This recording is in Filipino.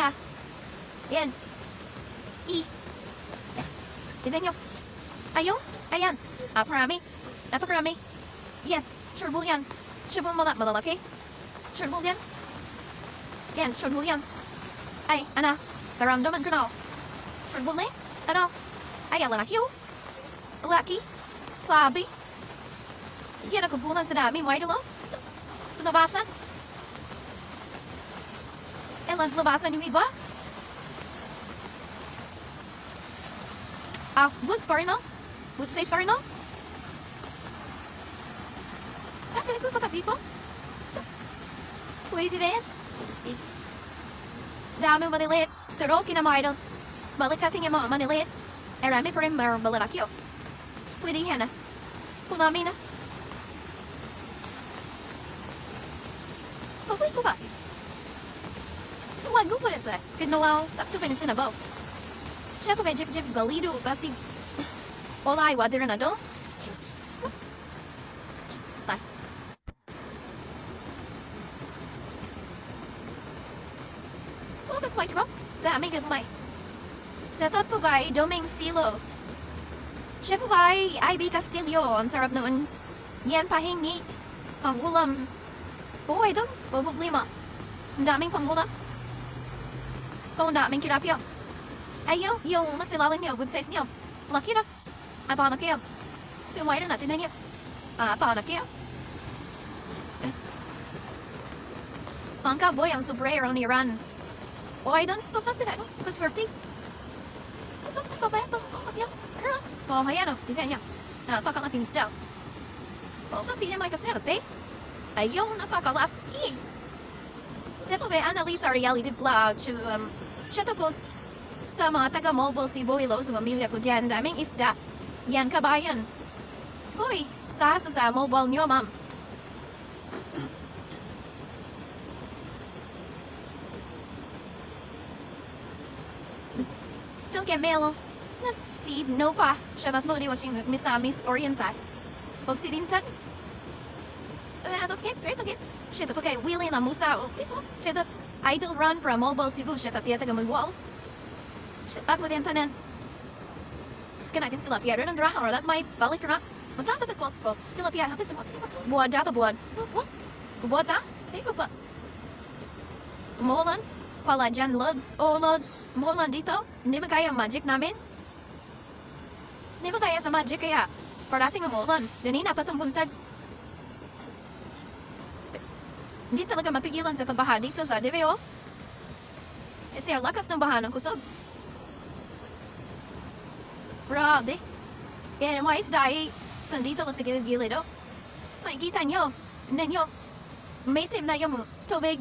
na. Yan. Tignan nyo. Ayan. Napakarami. Yan. Sure bull yan. Sure bull malalaki. Sure bull yan. Yan, sure bull yan. Ay, karamdaman ko na. Sure bull na ay, lalaki oh. Lalaki. Klabi. Yan ako bulan sa dami, mo idol oh. Labasan. Labasan yung iba. Good pa rin no? Good size pa rin no? Kaya ko katabi ko? Pwede rin. Dami manilit. Pero kinamaidol. Balik kating yung mga manilit. Arami pa rin malalaki oh. Pwede yan Punami na. Pabay ko ba? Tuwag ko pa ito Kinawaw, sakto pa na sinabaw. Siya ko ba Jeff Galido kasi wala ay wadir na do? Bye. Wala pa ito dami gagmay. Sa tatpo kay Doming Silo. Siya po kay IB Castillo. Ang sarap naman. Yan pahingi. Pangulam. Buhay doon. Problema. Ang daming pangulam. Ang daming kirapyo. Ayaw, yung nasilalim niyo. Good size niyo. Laki na. Paano kayo? Pinuway na natin na niyo. Paano kayo? Ang kaboy ang sobrero ni Iran. Buhay doon. Pagkakit na. Paswerte. Kasama na ba ito? Ayan o, tignan niya. Napakalaking stout. Kapili may kaserte. Ayaw, napakalaki. Dito ba, Annalisa Reality Vlog. Siya tapos sa mga taga-mobile si Boylo sa pamilya ko dyan. Daming isda. Yan, kabayan. Hoy, sa mobile niyo, ma'am. Phil Camelo. Nasib no pa. Siya ba di watching Misamis Oriental. O si Dintan. Great. Siya pa kay Willie na Musa. Siya idol run from mobile Cebu. Siya tiyata ka mag-wall. Siya pa po din tanan. Skanakin sila piyado ng drang. Or that may balik drang. Magkatatak po. Kila piyado. Buwad data buwad. Buwad ta? Ay pa. Umulan. Pala dyan lods. Lods. Umulan dito. Hindi ba kaya magic namin? Hindi ba kaya sa magic kaya parating umulan. Ganina pa itong buntag. Hindi talaga mapigilan sa pagbaha dito sa DBO. Kasi ang lakas ng baha ng kusog. Grabe. Yan ang mga isda ay nandito lang sa gilid-gilid oh. Makikita nyo. Hindi nyo. May team na yung tubig.